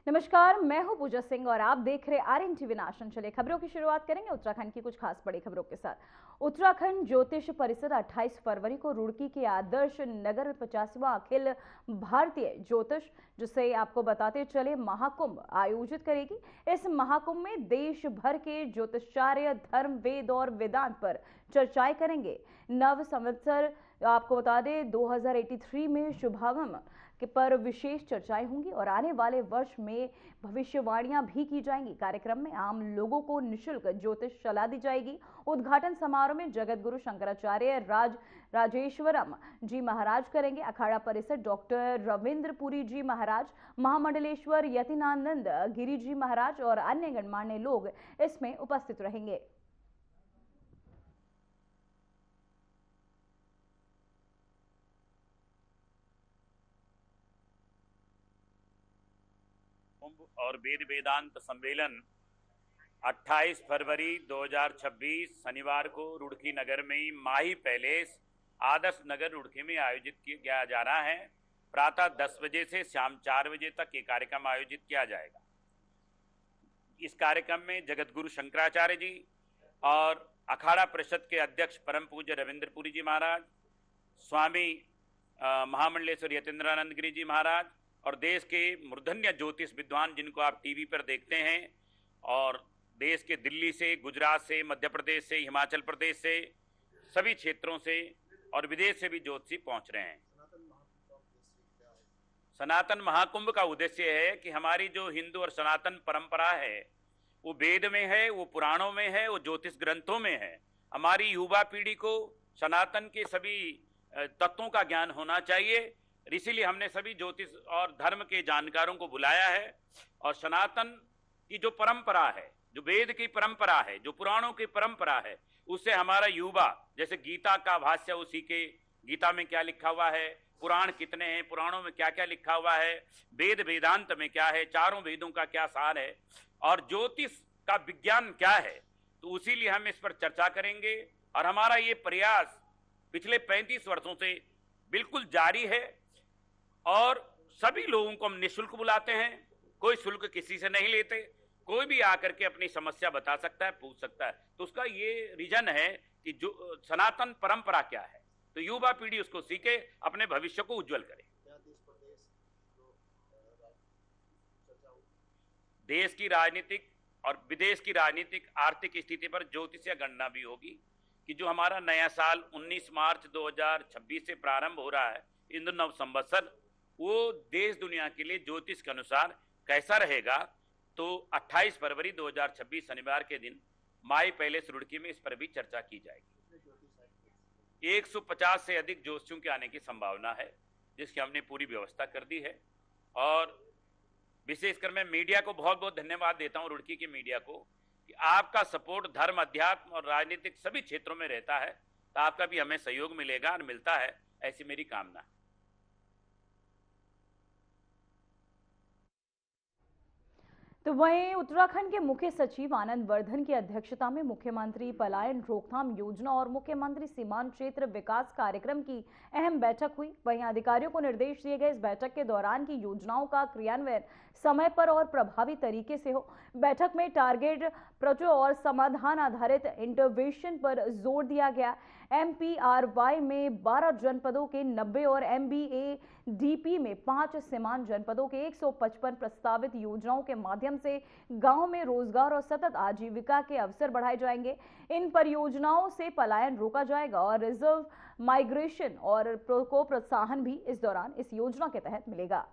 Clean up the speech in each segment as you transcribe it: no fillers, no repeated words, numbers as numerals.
नमस्कार, मैं हूं पूजा सिंह और आप देख रहे आरएन टीवी नेशन। चलिए खबरों की शुरुआत करेंगे उत्तराखंड की कुछ खास बड़ी खबरों के साथ। उत्तराखंड ज्योतिष परिषद 28 फरवरी को रुड़की के आदर्श नगर में 50वां अखिल भारतीय ज्योतिष, जिसे आपको बताते चले, महाकुंभ आयोजित करेगी। इस महाकुंभ में देश भर के ज्योतिषाचार्य धर्म, वेद और वेदांत पर चर्चाएं करेंगे। नव संवत्सर आपको बता दें 2083 में शुभागम पर विशेष चर्चाएं होंगी और आने वाले वर्ष में भविष्यवाणियां भी की जाएंगी। कार्यक्रम में आम लोगों को निशुल्क ज्योतिष सलाह दी जाएगी। उद्घाटन समारोह में जगत गुरु शंकराचार्य राजेश्वरम जी महाराज करेंगे। अखाड़ा परिषद डॉक्टर रविंद्रपुरी जी महाराज, महामंडलेश्वर यतिनानंद गिरी जी महाराज और अन्य गणमान्य लोग इसमें उपस्थित रहेंगे। और वेद वेदांत सम्मेलन 28 फरवरी 2026 शनिवार को रुड़की नगर में माही पैलेस आदर्श नगर रुड़की में आयोजित किया जा रहा है। प्रातः 10 बजे से शाम 4 बजे तक ये कार्यक्रम आयोजित किया जाएगा। इस कार्यक्रम में जगत गुरु शंकराचार्य जी और अखाड़ा परिषद के अध्यक्ष परम पूज्य रविंद्रपुरी जी महाराज, स्वामी महामंडलेश्वर यतीन्द्रानंद गिरी जी महाराज और देश के मूर्धन्य ज्योतिष विद्वान जिनको आप टीवी पर देखते हैं, और देश के दिल्ली से, गुजरात से, मध्य प्रदेश से, हिमाचल प्रदेश से, सभी क्षेत्रों से और विदेश से भी ज्योतिषी पहुंच रहे हैं। सनातन महाकुंभ का उद्देश्य है कि हमारी जो हिंदू और सनातन परंपरा है वो वेद में है, वो पुराणों में है, वो ज्योतिष ग्रंथों में है। हमारी युवा पीढ़ी को सनातन के सभी तत्वों का ज्ञान होना चाहिए। इसीलिए हमने सभी ज्योतिष और धर्म के जानकारों को बुलाया है और सनातन की जो परंपरा है, जो वेद की परंपरा है, जो पुराणों की परंपरा है, उससे हमारा युवा, जैसे गीता का भाष्य उसी के, गीता में क्या लिखा हुआ है, पुराण कितने हैं, पुराणों में क्या क्या लिखा हुआ है, वेद वेदांत में क्या है, चारों वेदों का क्या सार है और ज्योतिष का विज्ञान क्या है, तो उसीलिए हम इस पर चर्चा करेंगे। और हमारा ये प्रयास पिछले 35 वर्षों से बिल्कुल जारी है और सभी लोगों को हम निःशुल्क बुलाते हैं, कोई शुल्क किसी से नहीं लेते। कोई भी आकर के अपनी समस्या बता सकता है, पूछ सकता है। तो उसका ये रीजन है कि जो सनातन परंपरा क्या है, तो युवा पीढ़ी उसको सीखे, अपने भविष्य को उज्जवल करे। देश की राजनीतिक और विदेश की राजनीतिक आर्थिक स्थिति पर ज्योतिषीय गणना भी होगी कि जो हमारा नया साल 19 मार्च 2026 से प्रारंभ हो रहा है, इंद्र नव संवत्सर, वो देश दुनिया के लिए ज्योतिष के अनुसार कैसा रहेगा। तो 28 फरवरी 2026 शनिवार के दिन माई पैलेस रुड़की में इस पर भी चर्चा की जाएगी। 150 से अधिक ज्योतिषियों के आने की संभावना है, जिसकी हमने पूरी व्यवस्था कर दी है। और विशेषकर मैं मीडिया को बहुत बहुत धन्यवाद देता हूं, रुड़की की मीडिया को, कि आपका सपोर्ट धर्म, अध्यात्म और राजनीतिक सभी क्षेत्रों में रहता है, तो आपका भी हमें सहयोग मिलेगा और मिलता है, ऐसी मेरी कामना है। तो वहीं उत्तराखंड के मुख्य सचिव आनंद वर्धन की अध्यक्षता में मुख्यमंत्री पलायन रोकथाम योजना और मुख्यमंत्री सीमांत क्षेत्र विकास कार्यक्रम की अहम बैठक हुई। वहीं अधिकारियों को निर्देश दिए गए इस बैठक के दौरान की योजनाओं का क्रियान्वयन समय पर और प्रभावी तरीके से हो। बैठक में टारगेट प्रचो और समाधान आधारित इंटरवेंशन पर जोर दिया गया। MPRY में 12 जनपदों के 90 और MBADP में 5 सीमांत जनपदों के 155 प्रस्तावित योजनाओं के माध्यम से गांव में रोजगार और सतत आजीविका के अवसर बढ़ाए जाएंगे। इन परियोजनाओं से पलायन रोका जाएगा और रिजर्व माइग्रेशन और को प्रोत्साहन भी इस दौरान इस योजना के तहत मिलेगा।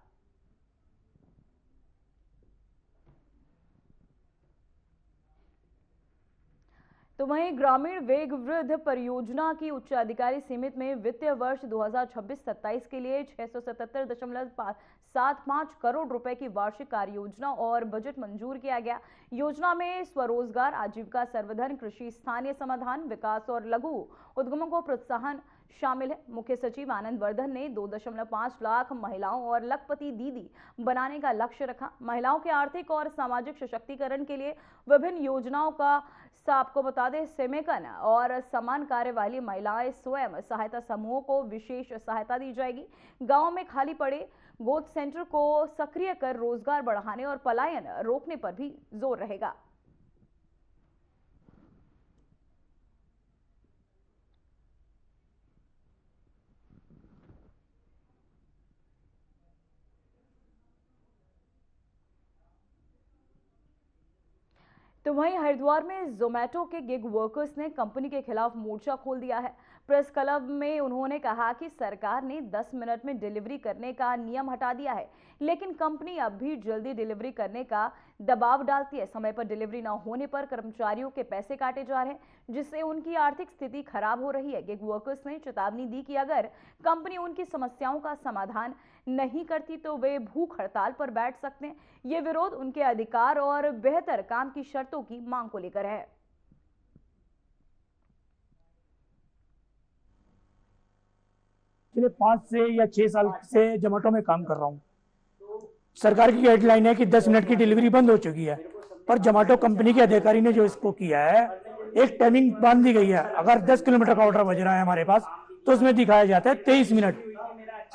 तो वहीं ग्रामीण वेग वृद्ध परियोजना की उच्च अधिकारी समिति में वित्तीय वर्ष 2026-27 के लिए 677.75 करोड़ रुपए की वार्षिक कार्य योजना और बजट मंजूर किया गया। योजना में स्वरोजगार, आजीविका सर्वधन, कृषि, स्थानीय समाधान, विकास और लघु उद्यमों को प्रोत्साहन शामिल है। मुख्य सचिव आनंद वर्धन ने 2.5 लाख महिलाओं और लखपति दीदी बनाने का लक्ष्य रखा। महिलाओं के आर्थिक और सामाजिक सशक्तिकरण के लिए विभिन्न योजनाओं का आपको बता दें, सेमेकन और समान कार्य वाली महिलाएं स्वयं सहायता समूहों को विशेष सहायता दी जाएगी। गांव में खाली पड़े ग्रोथ सेंटर को सक्रिय कर रोजगार बढ़ाने और पलायन रोकने पर भी जोर रहेगा। तो वहीं हरिद्वार में जोमेटो के गिग वर्कर्स ने कंपनी के खिलाफ मोर्चा खोल दिया है। प्रेस क्लब में उन्होंने कहा कि सरकार ने 10 मिनट में डिलीवरी करने का नियम हटा दिया है, लेकिन कंपनी अब भी जल्दी डिलीवरी करने का दबाव डालती है। समय पर डिलीवरी न होने पर कर्मचारियों के पैसे काटे जा रहे हैं, जिससे उनकी आर्थिक स्थिति खराब हो रही है। गिग वर्कर्स ने चेतावनी दी कि अगर कंपनी उनकी समस्याओं का समाधान नहीं करती तो वे भूख हड़ताल पर बैठ सकते हैं। ये विरोध उनके अधिकार और बेहतर काम की शर्तों की मांग को लेकर है। पिछले 5 से या 6 साल से जोमेटो में काम कर रहा हूँ। सरकार की गाइडलाइन है कि 10 मिनट की डिलीवरी बंद हो चुकी है, पर जोमेटो कंपनी के अधिकारी ने जो इसको किया है, एक टाइमिंग बांध दी गई है। अगर 10 किलोमीटर का ऑर्डर बज रहा है हमारे पास, तो उसमें दिखाया जाता है 23 मिनट।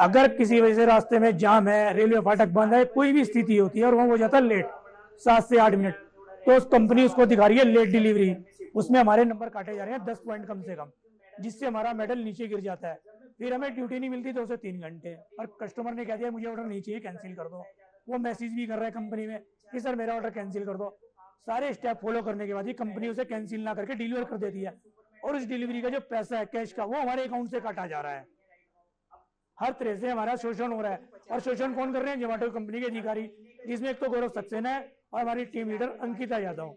अगर किसी वजह से रास्ते में जाम है, रेलवे फाटक बंद है, कोई भी स्थिति होती है और वहां हो जाता है लेट 7 से 8 मिनट, तो उस कंपनी उसको दिखा रही है लेट डिलीवरी। उसमें हमारे नंबर काटे जा रहे हैं 10 पॉइंट कम से कम, जिससे हमारा मेडल नीचे गिर जाता है। फिर हमें ड्यूटी नहीं मिलती 2 से 3 घंटे, और कस्टमर ने कह दिया मुझे ऑर्डर नहीं चाहिए, कैंसिल कर दो। वो मैसेज भी कर रहा है कंपनी में कि सर मेरा ऑर्डर कैंसिल कर दो। सारे स्टेप फॉलो करने के बाद ही कंपनी उसे कैंसिल ना करके डिलीवर कर देती है, और उस डिलीवरी का जो पैसा है कैश का, वो हमारे अकाउंट से काटा जा रहा है। हर तरह से हमारा शोषण हो रहा है। और शोषण कौन कर रहे हैं? जोमेटो कंपनी के अधिकारी, जिसमें एक तो गौरव सक्सेना है और हमारी टीम लीडर अंकिता यादव।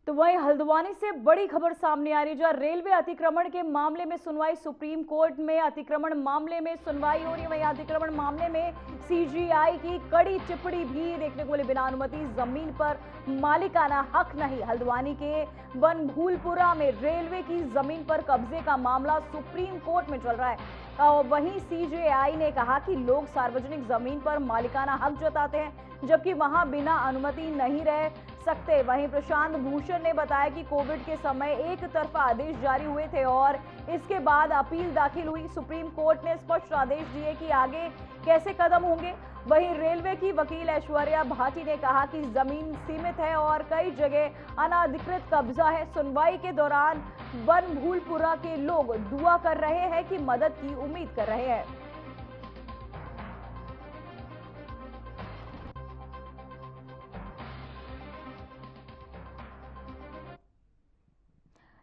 तो वहीं हल्द्वानी से बड़ी खबर सामने आ रही है, जहां रेलवे अतिक्रमण के मामले में सुनवाई सुप्रीम कोर्ट में अतिक्रमण मामले में सुनवाई हो रही है। वहीं अतिक्रमण मामले में सीजीआई की कड़ी टिप्पणी भी देखने को मिली। बिना अनुमति जमीन पर मालिकाना हक नहीं। हल्द्वानी के बनभूलपुरा में रेलवे की जमीन पर कब्जे का मामला सुप्रीम कोर्ट में चल रहा है। और वहीं सीजेआई ने कहा कि लोग सार्वजनिक जमीन पर मालिकाना हक जताते हैं, जबकि वहां बिना अनुमति नहीं रह सकते। वहीं प्रशांत भूषण ने बताया कि कोविड के समय एक तरफा आदेश जारी हुए थे और इसके बाद अपील दाखिल हुई। सुप्रीम कोर्ट ने स्पष्ट आदेश दिए कि आगे कैसे कदम होंगे। वहीं रेलवे की वकील ऐश्वर्या भाटी ने कहा कि जमीन सीमित है और कई जगह अनाधिकृत कब्जा है। सुनवाई के दौरान बनभूलपुरा के लोग दुआ कर रहे हैं कि मदद की उम्मीद कर रहे हैं।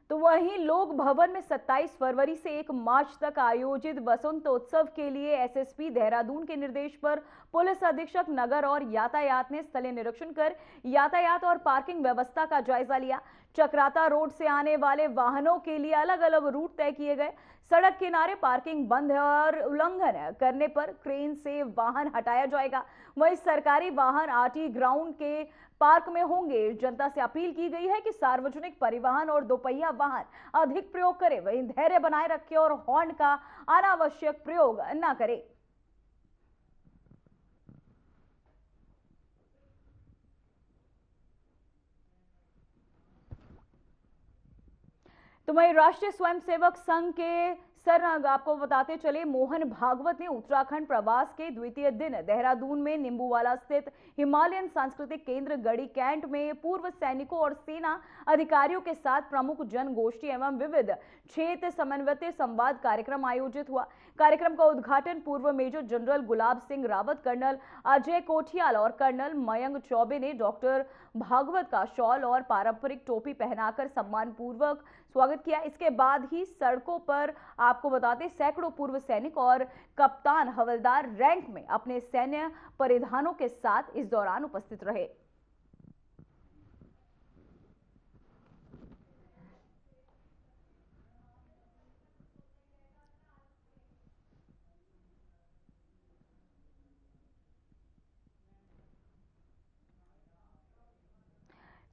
तो वहीं लोक भवन में 27 फरवरी से 1 मार्च तक आयोजित वसंतोत्सव के लिए एसएसपी देहरादून के निर्देश पर पुलिस अधीक्षक नगर और यातायात ने स्थलीय निरीक्षण कर यातायात और पार्किंग व्यवस्था का जायजा लिया। चक्राता रोड से आने वाले वाहनों के लिए अलग अलग रूट तय किए गए। सड़क किनारे पार्किंग बंद है और उल्लंघन करने पर क्रेन से वाहन हटाया जाएगा। वहीं सरकारी वाहन आरटी ग्राउंड के पार्क में होंगे। जनता से अपील की गई है कि सार्वजनिक परिवहन और दोपहिया वाहन अधिक प्रयोग करें। वहीं धैर्य बनाए रखें और हॉर्न का अनावश्यक प्रयोग न करें। तो वहीं राष्ट्रीय स्वयंसेवक संघ के सर आपको बताते चले मोहन भागवत ने उत्तराखंड प्रवास के द्वितीय दिन देहरादून में नींबूवाला स्थित हिमालयन सांस्कृतिक केंद्र गढ़ी कैंट में पूर्व सैनिकों और सेना अधिकारियों के साथ प्रमुख जन गोष्ठी एवं विविध क्षेत्र समन्वय संवाद कार्यक्रम आयोजित हुआ। कार्यक्रम का उद्घाटन पूर्व major general Gulab Singh Rawat, colonel Ajay Kothiyal और कर्नल मयंक चौबे ने डॉक्टर भागवत का शॉल और पारंपरिक टोपी पहनाकर सम्मान पूर्वक स्वागत किया। इसके बाद ही सड़कों पर आपको बताते सैकड़ों पूर्व सैनिक और कप्तान हवलदार रैंक में अपने सैन्य परिधानों के साथ इस दौरान उपस्थित रहे।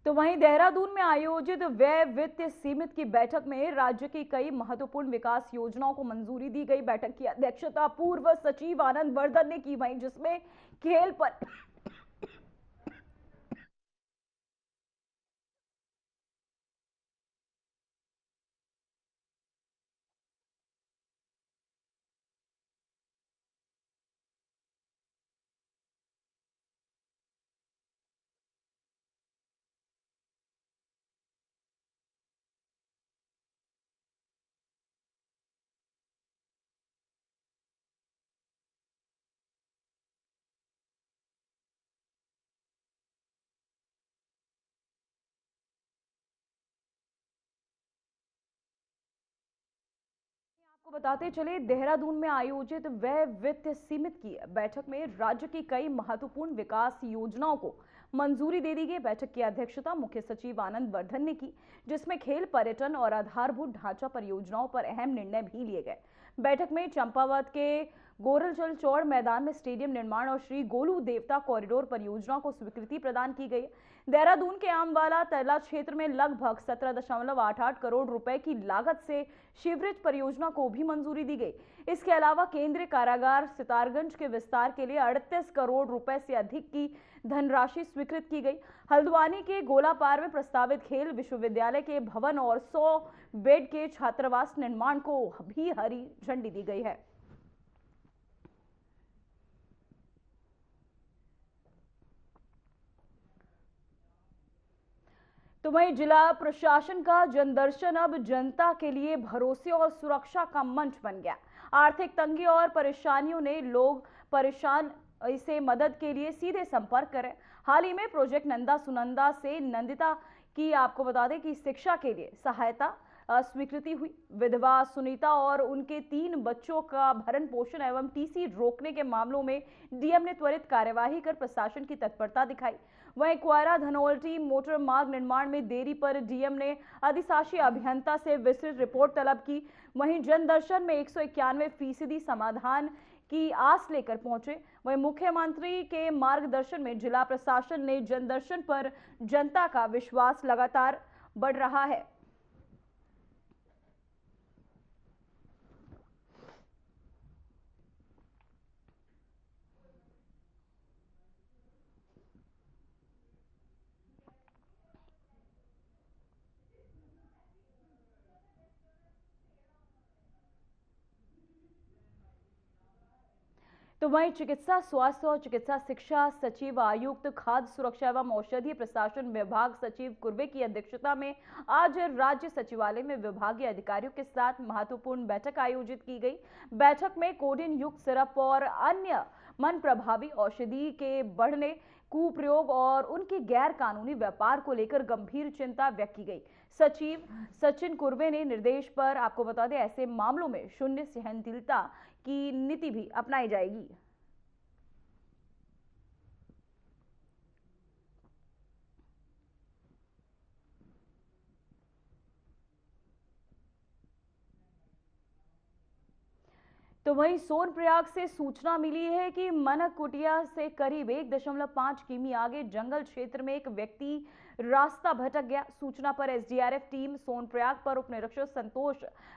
तो वहीं देहरादून में आयोजित व्यय वित्त सीमित की बैठक में राज्य की कई महत्वपूर्ण विकास योजनाओं को मंजूरी दी गई। बैठक की अध्यक्षता पूर्व सचिव आनंद वर्धन ने की, वहीं जिसमें खेल पर आपको बताते चले, देहरादून में आयोजित व्यय वित्त सीमित की बैठक में राज्य की कई महत्वपूर्ण विकास योजनाओं को मंजूरी दे दी गई। बैठक की अध्यक्षता मुख्य सचिव आनंद वर्धन ने की, जिसमें खेल, पर्यटन और आधारभूत ढांचा परियोजनाओं पर अहम निर्णय भी लिए गए। बैठक में चंपावत के गोरलचल चौड़ मैदान में स्टेडियम निर्माण और श्री गोलू देवता कॉरिडोर परियोजना को स्वीकृति प्रदान की गई। देहरादून के आमवाला तैला क्षेत्र में लगभग 17.88 करोड़ रुपए की लागत से सीवरेज परियोजना को भी मंजूरी दी गई। इसके अलावा केंद्रीय कारागार सितारगंज के विस्तार के लिए 38 करोड़ रुपए से अधिक की धनराशि स्वीकृत की गई। हल्द्वानी के गोलापार में प्रस्तावित खेल विश्वविद्यालय के भवन और 100 बेड के छात्रावास निर्माण को भी हरी झंडी दी गई है। तो वहीं जिला प्रशासन का जनदर्शन अब जनता के लिए भरोसे और सुरक्षा का मंच बन गया। आर्थिक तंगी और परेशानियों ने लोग परेशान इसे मदद के लिए सीधे संपर्क करें। हाल ही में प्रोजेक्ट नंदा सुनंदा से नंदिता की आपको बता दें कि शिक्षा के लिए सहायता स्वीकृति हुई। विधवा सुनीता और उनके 3 बच्चों का भरण पोषण एवं टीसी रोकने के मामलों में डीएम ने त्वरित कार्यवाही कर प्रशासन की तत्परता दिखाई। वहीं क्वारा धनौल्टी मोटर मार्ग निर्माण में देरी पर डीएम ने अधिशासी अभियंता से विस्तृत रिपोर्ट तलब की। वहीं जनदर्शन में 191% समाधान की आस लेकर पहुंचे। वहीं मुख्यमंत्री के मार्गदर्शन में जिला प्रशासन ने जनदर्शन पर जनता का विश्वास लगातार बढ़ रहा है। तो वहीं चिकित्सा स्वास्थ्य और चिकित्सा शिक्षा सचिव आयुक्त खाद्य सुरक्षा एवं औषधि प्रशासन विभाग सचिव कुर्वे की अध्यक्षता में आज राज्य सचिवालय में विभागीय अधिकारियों के साथ महत्वपूर्ण बैठक आयोजित की गई। बैठक में कोडिन युक्त सिरप और अन्य मन प्रभावी औषधि के बढ़ने कुप्रयोग और उनके गैर कानूनी व्यापार को लेकर गंभीर चिंता व्यक्त की गई। सचिव सचिन कुर्वे ने निर्देश पर आपको बता दें, ऐसे मामलों में शून्य सहनशीलता की नीति भी अपनाई जाएगी। तो वहीं सोनप्रयाग से सूचना मिली है कि मनक कुटिया से करीब 1.5 किमी आगे जंगल क्षेत्र में एक व्यक्ति रास्ता भटक गया। सूचना पर एसडीआरएफ टीम सोनप्रयाग पर उप निरीक्षक संतोष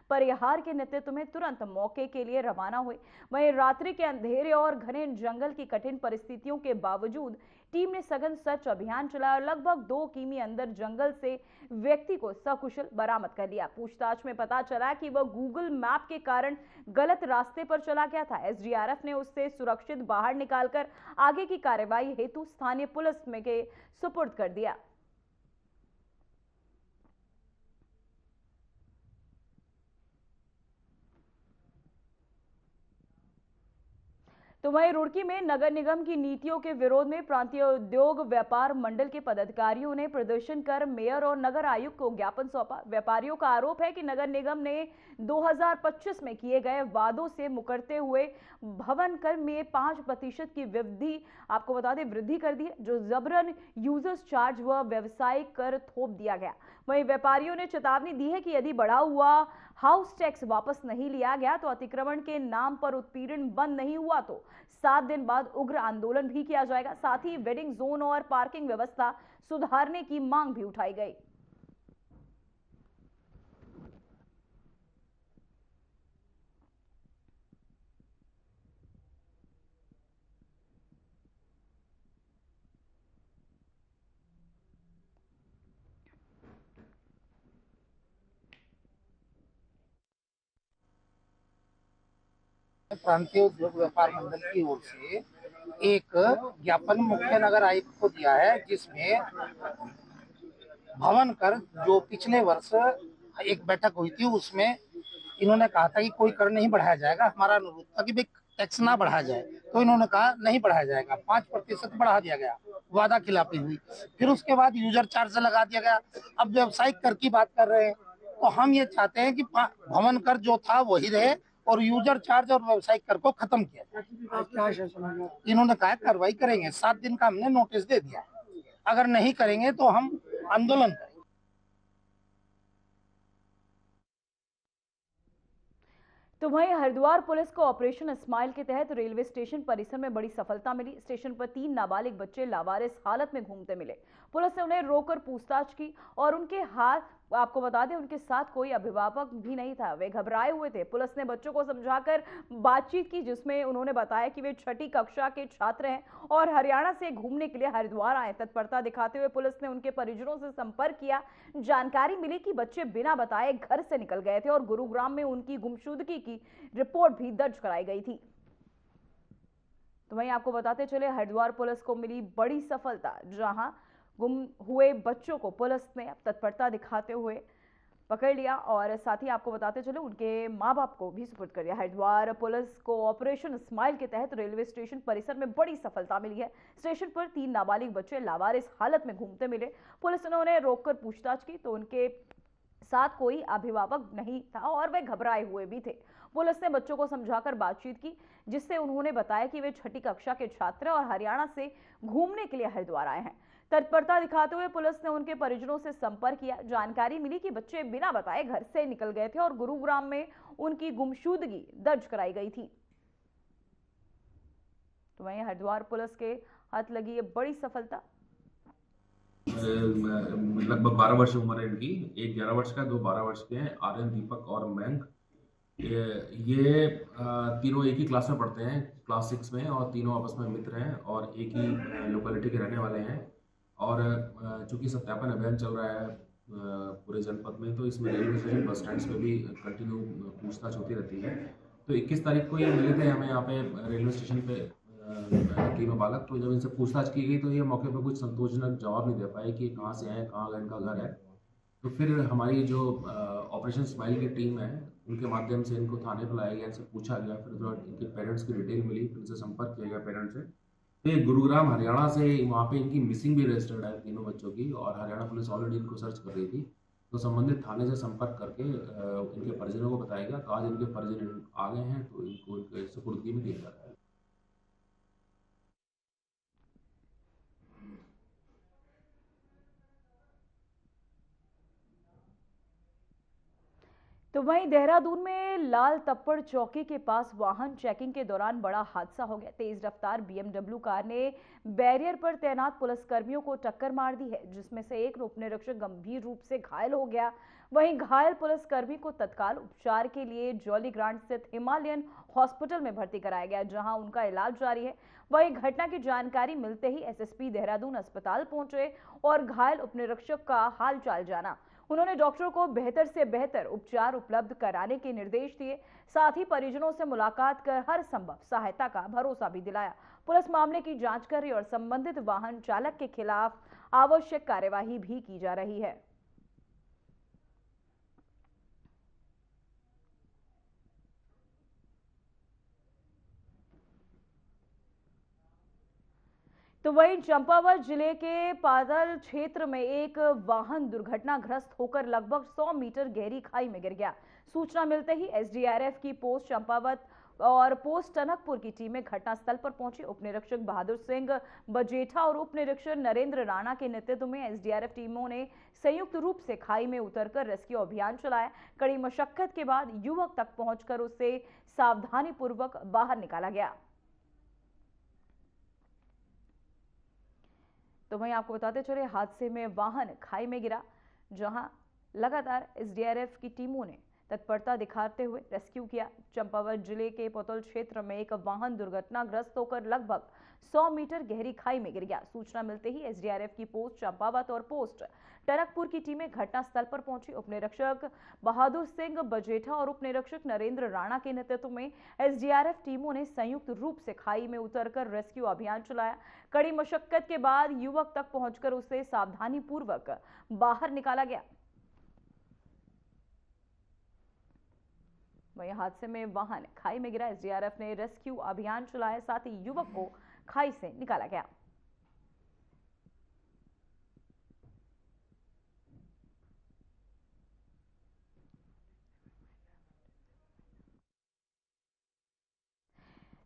परिहार के नेतृत्व में तुरंत मौके के लिए रवाना हुई। वहीं रात्रि के अंधेरे और घने जंगल की कठिन परिस्थितियों के बावजूद टीम ने सघन सर्च अभियान चलाया और लगभग 2 किमी अंदर जंगल से व्यक्ति को सकुशल बरामद कर लिया। पूछताछ में पता चला कि वह गूगल मैप के कारण गलत रास्ते पर चला गया था। एसडीआरएफ ने उससे सुरक्षित बाहर निकालकर आगे की कार्रवाई हेतु स्थानीय पुलिस में के सुपुर्द कर दिया। तो वहीं रुड़की में नगर निगम की नीतियों के विरोध में प्रांतीय उद्योग व्यापार मंडल के पदाधिकारियों ने प्रदर्शन कर मेयर और नगर आयुक्त को ज्ञापन सौंपा। व्यापारियों का आरोप है कि नगर निगम ने 2025 में किए गए वादों से मुकरते हुए भवन कर में 5% की वृद्धि आपको बता दें वृद्धि कर दी है, जो जबरन यूजर्स चार्ज व व्यवसायिक कर थोप दिया गया। वहीं व्यापारियों ने चेतावनी दी है कि यदि बढ़ा हुआ हाउस टैक्स वापस नहीं लिया गया तो अतिक्रमण के नाम पर उत्पीड़न बंद नहीं हुआ तो 7 दिन बाद उग्र आंदोलन भी किया जाएगा। साथ ही वेडिंग जोन और पार्किंग व्यवस्था सुधारने की मांग भी उठाई गई। प्रांतीय उद्योग व्यापार मंडल की ओर से एक ज्ञापन मुख्य नगर आयुक्त को दिया है, जिसमें भवन कर जो पिछले वर्ष एक बैठक हुई थी उसमें इन्होंने कहा था कि कोई कर नहीं बढ़ाया जाएगा। हमारा अनुरोध था कि भाई टैक्स ना बढ़ाया जाए, तो इन्होंने कहा नहीं बढ़ाया जाएगा, 5% बढ़ा दिया गया, वादा खिलाफी हुई। फिर उसके बाद यूजर चार्ज लगा दिया गया। अब व्यावसायिक कर की बात कर रहे हैं, तो हम ये चाहते हैं कि भवन कर जो था वही रहे और यूजर चार्ज और व्यावसायिक कर को खत्म किया जाए। इन्होंने कहा कार्रवाई करेंगे, 7 दिन का हमने नोटिस दे दिया, अगर नहीं करेंगे तो हम आंदोलन करेंगे। तो वहीं हरिद्वार पुलिस को ऑपरेशन स्माइल के तहत रेलवे स्टेशन परिसर में बड़ी सफलता मिली। स्टेशन पर 3 नाबालिग बच्चे लावारिस हालत में घूमते मिले। पुलिस ने उन्हें रोककर पूछताछ की और उनके हाथ, आपको बता दें, उनके साथ कोई अभिभावक भी नहीं था, वे घबराए हुए थे। पुलिस ने बच्चों को समझाकर बातचीत की, जिसमें उन्होंने बताया कि वे 6ठी कक्षा के छात्र हैं और हरियाणा से घूमने के लिए हरिद्वार आए। तत्परता दिखाते हुए पुलिस ने उनके परिजनों से संपर्क किया। जानकारी मिली कि बच्चे बिना बताए घर से निकल गए थे और गुरुग्राम में उनकी गुमशुदगी की रिपोर्ट भी दर्ज कराई गई थी। तो वहीं आपको बताते चले, हरिद्वार पुलिस को मिली बड़ी सफलता, जहां गुम हुए बच्चों को पुलिस ने तत्परता दिखाते हुए पकड़ लिया और साथ ही आपको बताते चले उनके मां बाप को भी सुपुर्द कर दिया। हरिद्वार पुलिस को ऑपरेशन स्माइल के तहत रेलवे स्टेशन परिसर में बड़ी सफलता मिली है। स्टेशन पर 3 नाबालिग बच्चे लावारिस हालत में घूमते मिले। पुलिस ने उन्हें रोककर पूछताछ की तो उनके साथ कोई अभिभावक नहीं था और वे घबराए हुए भी थे। पुलिस ने बच्चों को समझाकर बातचीत की, जिससे उन्होंने बताया कि वे 6ठी कक्षा के छात्र और हरियाणा से घूमने के लिए हरिद्वार आए हैं। तत्परता दिखाते हुए पुलिस ने उनके परिजनों से संपर्क किया। जानकारी मिली कि बच्चे बिना बताए घर से निकल गए थे और गुरुग्राम में उनकी गुमशुदगी दर्ज कराई गई थी। तो वहीं हरिद्वार पुलिस के हाथ लगी ये बड़ी सफलता। लगभग 12 वर्ष उम्र है इनकी, एक 11 वर्ष का, 2 12 वर्ष के हैं, आर्यन, दीपक और मयंक। ये तीनों एक ही क्लास में पढ़ते हैं, क्लास 6 में, और तीनों आपस में मित्र हैं और एक ही लोकेलिटी के रहने वाले हैं। और चूंकि सत्यापन अभियान चल रहा है पूरे जनपद में, तो इसमें रेलवे स्टेशन, बस स्टैंड्स पे भी कंटिन्यू पूछताछ होती रहती है। तो 21 तारीख को ये मिले थे हमें यहाँ पे रेलवे स्टेशन पे तीनों बालक। तो जब इनसे पूछताछ की गई तो ये मौके पर कुछ संतोषजनक जवाब नहीं दे पाए कि कहाँ से आए, कहाँ का इनका घर है। तो फिर हमारी जो ऑपरेशन स्माइल की टीम है, उनके माध्यम से इनको थाने पर लाया गया, इनसे पूछा गया, फिर जो इनके पेरेंट्स की डिटेल मिली, फिर इनसे संपर्क किया गया पेरेंट्स से। तो ये गुरुग्राम हरियाणा से, वहाँ पे इनकी मिसिंग भी रजिस्टर्ड है तीनों बच्चों की, और हरियाणा पुलिस ऑलरेडी इनको सर्च कर रही थी। तो संबंधित थाने से संपर्क करके इनके परिजनों को बताया गया। तो आज इनके परिजन आ गए हैं, तो इनको इनके सुपुर्दगी में दिया जा रहा है। तो वहीं देहरादून में लाल तप्पड़ चौकी के पास वाहन चेकिंग के दौरान बड़ा हादसा हो गया। तेज रफ्तार BMW कार ने बैरियर पर तैनात पुलिसकर्मियों को टक्कर मार दी है, जिसमें से एक उपनिरीक्षक गंभीर रूप से घायल हो गया। वहीं घायल पुलिसकर्मी को तत्काल उपचार के लिए जॉलीग्रांट स्थित हिमालयन हॉस्पिटल में भर्ती कराया गया, जहां उनका इलाज जारी है। वहीं घटना की जानकारी मिलते ही SSP देहरादून अस्पताल पहुंचे और घायल उपनिरीक्षक का हालचाल जाना। उन्होंने डॉक्टरों को बेहतर से बेहतर उपचार उपलब्ध कराने के निर्देश दिए। साथ ही परिजनों से मुलाकात कर हर संभव सहायता का भरोसा भी दिलाया। पुलिस मामले की जांच कर रही और संबंधित वाहन चालक के खिलाफ आवश्यक कार्यवाही भी की जा रही है। तो वहीं चंपावत जिले के पादल क्षेत्र में एक वाहन दुर्घटनाग्रस्त होकर लगभग 100 मीटर गहरी खाई में गिर गया। सूचना मिलते ही SDRF की पोस्ट चंपावत और पोस्ट टनकपुर की टीमें घटनास्थल पर पहुंची। उप निरीक्षक बहादुर सिंह बजेठा और उप निरीक्षक नरेंद्र राणा के नेतृत्व में एसडीआरएफ टीमों ने संयुक्त रूप से खाई में उतरकर रेस्क्यू अभियान चलाया। कड़ी मशक्कत के बाद युवक तक पहुंचकर उसे सावधानीपूर्वक बाहर निकाला गया। तो वहीं आपको बताते चले, हादसे में वाहन खाई में गिरा, जहां लगातार एसडीआरएफ की टीमों ने तत्परता दिखाते हुए रेस्क्यू किया। चंपावत जिले के पोतल क्षेत्र में एक वाहन दुर्घटनाग्रस्त होकर लगभग 100 मीटर गहरी खाई में गिर गया। सूचना मिलते ही एसडीआरएफ की पोस्ट चंपावत और पोस्ट टनकपुर की टीमें घटनास्थल पर पहुंची। उप निरीक्षक बहादुर सिंह बजेठा और उप निरीक्षक नरेंद्र राणा के नेतृत्व में एसडीआरएफ टीमों ने संयुक्त रूप से खाई में उतरकर रेस्क्यू अभियान चलाया। कड़ी मशक्कत के बाद युवक तक पहुंचकर उसे सावधानीपूर्वक बाहर निकाला गया। वहीं हादसे में वाहन खाई में गिरा। एसडीआरएफ ने रेस्क्यू अभियान चलाया, साथ ही युवक को खाई से निकाला गया।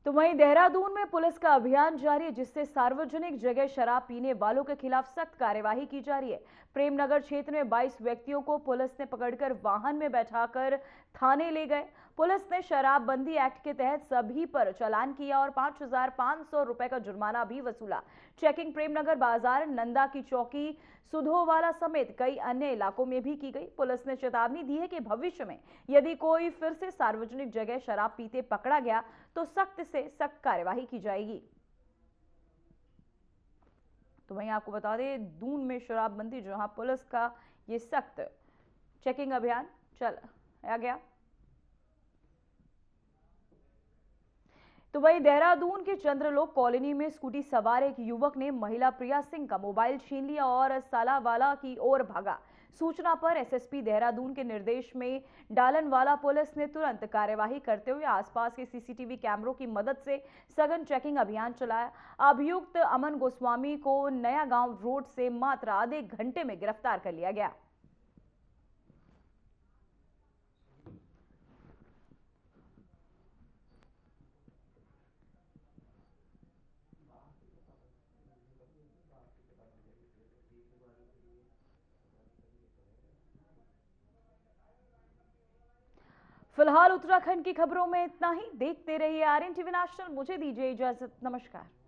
तो वहीं देहरादून में पुलिस का अभियान जारी है, जिससे सार्वजनिक जगह शराब पीने वालों के खिलाफ सख्त कार्यवाही की जा रही है। प्रेमनगर क्षेत्र में 22 व्यक्तियों को पुलिस ने पकड़कर वाहन में बैठाकर थाने ले गए। पुलिस ने शराबबंदी एक्ट के तहत सभी पर चालान किया और 5,500 रुपए का जुर्माना भी वसूला। चेकिंग प्रेमनगर बाजार, नंदा की चौकी, सुधोवाला समेत कई अन्य इलाकों में भी की गई। पुलिस ने चेतावनी दी है कि भविष्य में यदि कोई फिर से सार्वजनिक जगह शराब पीते पकड़ा गया तो सख्त से सख्त कार्यवाही की जाएगी। तो वहीं आपको बता दें, दून में शराबबंदी, जहां पुलिस का ये सख्त चेकिंग अभियान चलाया गया। तो वहीं देहरादून के चंद्रलोक कॉलोनी में स्कूटी सवार एक युवक ने महिला प्रिया सिंह का मोबाइल छीन लिया और सालावाला की ओर भागा। सूचना पर एसएसपी देहरादून के निर्देश में डालनवाला पुलिस ने तुरंत कार्यवाही करते हुए आसपास के सीसीटीवी कैमरों की मदद से सघन चेकिंग अभियान चलाया। अभियुक्त अमन गोस्वामी को नया गांव रोड से मात्र आधे घंटे में गिरफ्तार कर लिया गया। फिलहाल उत्तराखंड की खबरों में इतना ही। देखते रहिए आरएन टीवी नेशनल। मुझे दीजिए इजाजत। नमस्कार।